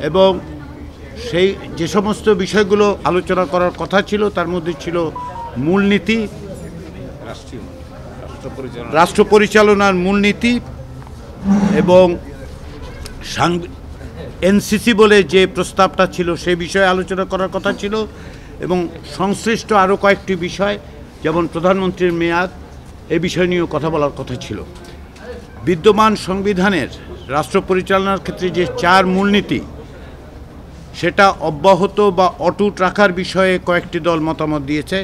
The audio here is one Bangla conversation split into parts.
এবং সেই যে সমস্ত বিষয়গুলো আলোচনা করার কথা ছিল তার মধ্যে ছিল মূলনীতি, রাষ্ট্র পরিচালনার মূলনীতি এবং এনসিসি বলে যে প্রস্তাবটা ছিল সে বিষয়ে আলোচনা করার কথা ছিল এবং সংশ্লিষ্ট আরও কয়েকটি বিষয় যেমন প্রধানমন্ত্রীর মেয়াদ এ বিষয় নিয়েও কথা বলার কথা ছিল। বিদ্যমান সংবিধানের রাষ্ট্র পরিচালনার ক্ষেত্রে যে 4 মূলনীতি সেটা অব্যাহত বা অটুট রাখার বিষয়ে কয়েকটি দল মতামত দিয়েছে,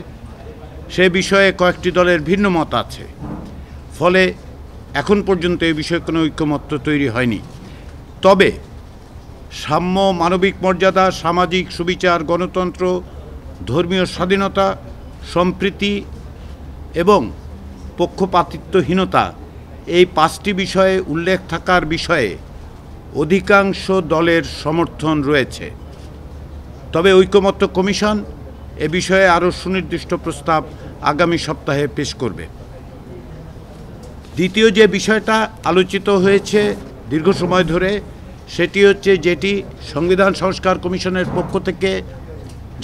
সে বিষয়ে কয়েকটি দলের ভিন্ন মত আছে। ফলে এখন পর্যন্ত এই বিষয়ে কোনো ঐক্যমত্য তৈরি হয়নি। তবে সাম্য, মানবিক মর্যাদা, সামাজিক সুবিচার, গণতন্ত্র, ধর্মীয় স্বাধীনতা, সম্প্রীতি এবং পক্ষপাতিত্বহীনতা এই 5টি বিষয়ে উল্লেখ থাকার বিষয়ে অধিকাংশ দলের সমর্থন রয়েছে। তবে ঐকমত্য কমিশন এ বিষয়ে আরও সুনির্দিষ্ট প্রস্তাব আগামী সপ্তাহে পেশ করবে। দ্বিতীয় যে বিষয়টা আলোচিত হয়েছে দীর্ঘ সময় ধরে সেটি হচ্ছে যেটি সংবিধান সংস্কার কমিশনের পক্ষ থেকে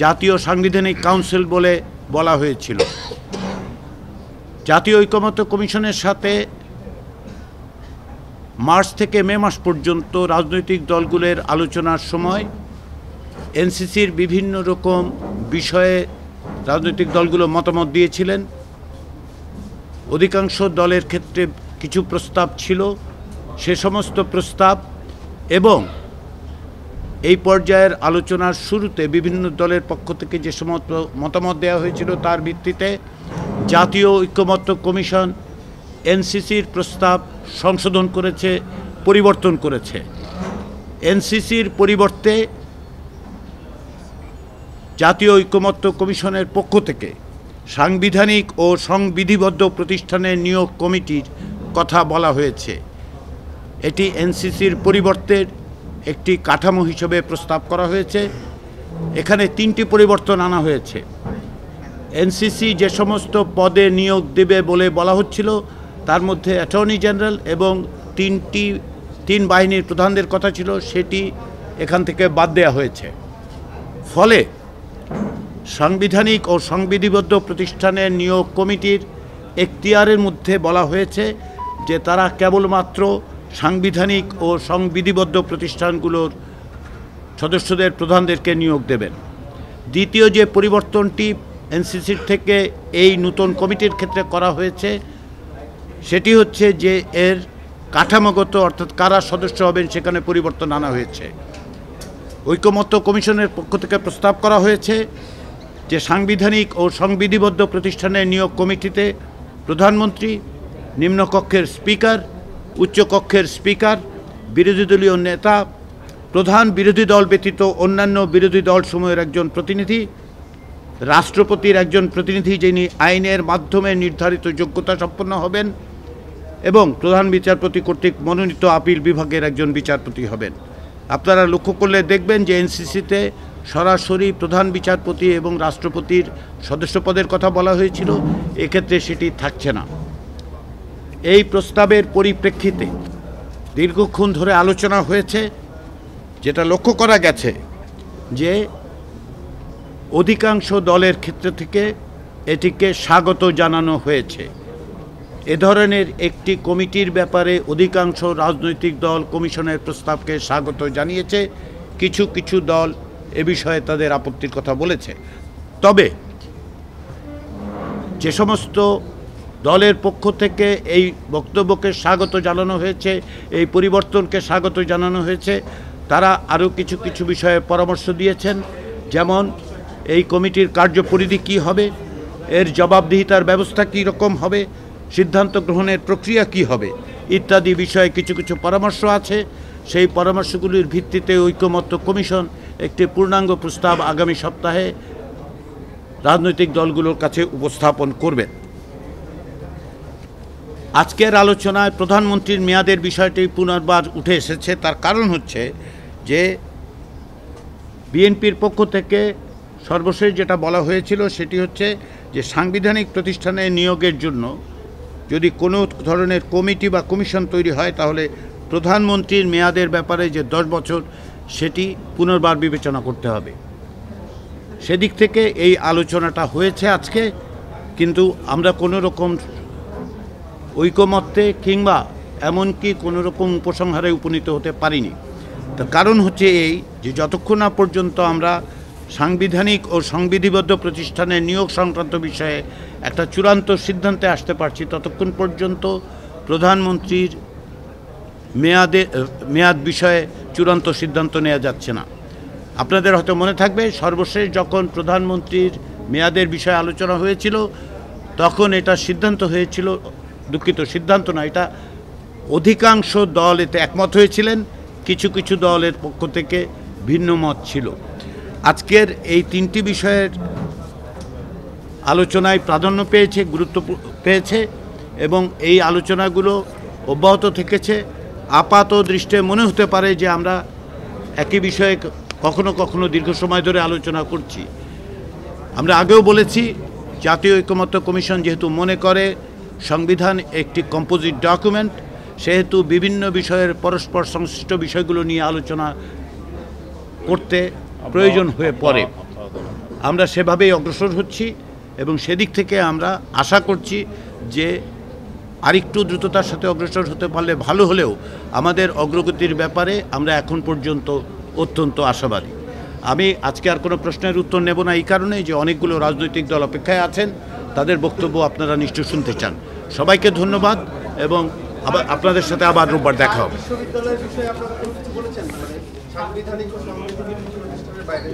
জাতীয় সাংবিধানিক কাউন্সিল বলে বলা হয়েছিল। জাতীয় ঐকমত্য কমিশনের সাথে মার্চ থেকে মে মাস পর্যন্ত রাজনৈতিক দলগুলোর আলোচনার সময় এনসিসির বিভিন্ন রকম বিষয়ে রাজনৈতিক দলগুলো মতামত দিয়েছিলেন। অধিকাংশ দলের ক্ষেত্রে কিছু প্রস্তাব ছিল, সে সমস্ত প্রস্তাব এবং এই পর্যায়ের আলোচনার শুরুতে বিভিন্ন দলের পক্ষ থেকে যে সমস্ত মতামত দেওয়া হয়েছিল তার ভিত্তিতে জাতীয় ঐকমত্য কমিশন এনসিসির প্রস্তাব সংশোধন করেছে, পরিবর্তন করেছে। এনসিসির পরিবর্তে জাতীয় ঐকমত্য কমিশনের পক্ষ থেকে সাংবিধানিক ও সংবিধিবদ্ধ প্রতিষ্ঠানের নিয়োগ কমিটির কথা বলা হয়েছে। এটি এনসিসির পরিবর্তের একটি কাঠামো হিসেবে প্রস্তাব করা হয়েছে। এখানে 3টি পরিবর্তন আনা হয়েছে। এনসিসি যে সমস্ত পদে নিয়োগ দেবে বলে বলা হচ্ছিল তার মধ্যে অ্যাটর্নি জেনারেল এবং 3 বাহিনীর প্রধানদের কথা ছিল, সেটি এখান থেকে বাদ দেওয়া হয়েছে। ফলে সাংবিধানিক ও সংবিধিবদ্ধ প্রতিষ্ঠানের নিয়োগ কমিটির এখতিয়ারের মধ্যে বলা হয়েছে যে তারা কেবলমাত্র সাংবিধানিক ও সংবিধিবদ্ধ প্রতিষ্ঠানগুলোর সদস্যদের প্রধানদেরকে নিয়োগ দেবেন। দ্বিতীয় যে পরিবর্তনটি এনসিসির থেকে এই নতুন কমিটির ক্ষেত্রে করা হয়েছে সেটি হচ্ছে যে এর কাঠামোগত অর্থাৎ কারা সদস্য হবেন সেখানে পরিবর্তন আনা হয়েছে। ঐকমত্য কমিশনের পক্ষ থেকে প্রস্তাব করা হয়েছে যে সাংবিধানিক ও সংবিধিবদ্ধ প্রতিষ্ঠানের নিয়োগ কমিটিতে প্রধানমন্ত্রী, নিম্নকক্ষের স্পিকার, উচ্চকক্ষের স্পিকার, বিরোধী দলীয় নেতা, প্রধান বিরোধী দল ব্যতীত অন্যান্য বিরোধী দলসমূহের একজন প্রতিনিধি, রাষ্ট্রপতির একজন প্রতিনিধি যিনি আইনের মাধ্যমে নির্ধারিত যোগ্যতা সম্পন্ন হবেন এবং প্রধান বিচারপতি কর্তৃক মনোনীত আপিল বিভাগের একজন বিচারপতি হবেন। আপনারা লক্ষ্য করলে দেখবেন যে এনসিসিতে সরাসরি প্রধান বিচারপতি এবং রাষ্ট্রপতির সদস্যপদের কথা বলা হয়েছিল, এক্ষেত্রে সেটি থাকছে না। এই প্রস্তাবের পরিপ্রেক্ষিতে দীর্ঘক্ষণ ধরে আলোচনা হয়েছে, যেটা লক্ষ্য করা গেছে যে অধিকাংশ দলের ক্ষেত্র থেকে এটিকে স্বাগত জানানো হয়েছে। এ ধরনের একটি কমিটির ব্যাপারে অধিকাংশ রাজনৈতিক দল কমিশনের প্রস্তাবকে স্বাগত জানিয়েছে। কিছু কিছু দল এ বিষয়ে তাদের আপত্তির কথা বলেছে। তবে যে সমস্ত দলের পক্ষ থেকে এই বক্তব্যকে স্বাগত জানানো হয়েছে, এই পরিবর্তনকে স্বাগত জানানো হয়েছে, তারা আরও কিছু কিছু বিষয়ে পরামর্শ দিয়েছেন। যেমন এই কমিটির কার্যপরিধি কী হবে, এর জবাবদিহিতার ব্যবস্থা কী রকম হবে, সিদ্ধান্ত গ্রহণের প্রক্রিয়া কী হবে ইত্যাদি বিষয়ে কিছু কিছু পরামর্শ আছে। সেই পরামর্শগুলির ভিত্তিতে ঐকমত্য কমিশন একটি পূর্ণাঙ্গ প্রস্তাব আগামী সপ্তাহে রাজনৈতিক দলগুলোর কাছে উপস্থাপন করবেন। আজকের আলোচনায় প্রধানমন্ত্রীর মেয়াদের বিষয়টি পুনর্বার উঠে এসেছে। তার কারণ হচ্ছে যে বিএনপির পক্ষ থেকে সর্বশেষ যেটা বলা হয়েছিল সেটি হচ্ছে যে সাংবিধানিক প্রতিষ্ঠানে নিয়োগের জন্য যদি কোনো ধরনের কমিটি বা কমিশন তৈরি হয় তাহলে প্রধানমন্ত্রীর মেয়াদের ব্যাপারে যে 10 বছর সেটি পুনর্বার বিবেচনা করতে হবে। সেদিক থেকে এই আলোচনাটা হয়েছে আজকে, কিন্তু আমরা কোনো রকম ঐকমত্যে কিংবা এমনকি কোনো রকম উপসংহারে উপনীত হতে পারিনি। তার কারণ হচ্ছে এই যে যতক্ষণ না পর্যন্ত আমরা সাংবিধানিক ও সংবিধিবদ্ধ প্রতিষ্ঠানের নিয়োগ সংক্রান্ত বিষয়ে একটা চূড়ান্ত সিদ্ধান্তে আসতে পারছি, ততক্ষণ পর্যন্ত প্রধানমন্ত্রীর মেয়াদ বিষয়ে চূড়ান্ত সিদ্ধান্ত নেওয়া যাচ্ছে না। আপনাদের হয়তো মনে থাকবে, সর্বশেষ যখন প্রধানমন্ত্রীর মেয়াদের বিষয়ে আলোচনা হয়েছিল তখন এটা সিদ্ধান্ত হয়েছিল, দুঃখিত সিদ্ধান্ত না, এটা অধিকাংশ দল এতে একমত হয়েছিলেন, কিছু কিছু দলের পক্ষ থেকে ভিন্ন মত ছিল। আজকের এই তিনটি বিষয়ের আলোচনায় প্রাধান্য পেয়েছে, গুরুত্ব পেয়েছে এবং এই আলোচনাগুলো অব্যাহত থেকেছে। আপাত দৃষ্টে মনে হতে পারে যে আমরা একই বিষয়ে কখনো কখনো দীর্ঘ সময় ধরে আলোচনা করছি। আমরা আগেও বলেছি, জাতীয় ঐকমত্য কমিশন যেহেতু মনে করে সংবিধান একটি কম্পোজিট ডকুমেন্ট, সেহেতু বিভিন্ন বিষয়ের পরস্পর সংশ্লিষ্ট বিষয়গুলো নিয়ে আলোচনা করতে প্রয়োজন হয়ে পড়ে। আমরা সেভাবেই অগ্রসর হচ্ছি এবং সেদিক থেকে আমরা আশা করছি যে আরেকটু দ্রুততার সাথে অগ্রসর হতে পারলে ভালো হলেও আমাদের অগ্রগতির ব্যাপারে আমরা এখন পর্যন্ত অত্যন্ত আশাবাদী। আমি আজকে আর কোনো প্রশ্নের উত্তর নেব না এই কারণে যে অনেকগুলো রাজনৈতিক দল অপেক্ষায় আছেন, তাদের বক্তব্য আপনারা নিশ্চয় শুনতে চান। সবাইকে ধন্যবাদ এবং আবার আপনাদের সাথে আবার রোববার দেখা হবে। বিশ্ববিদ্যালয়ের বিষয়ে আপনারা কিছু বলেছেন, মানে সাংবিধানিক ও সংবিধানিক প্রতিষ্ঠানের বাইরে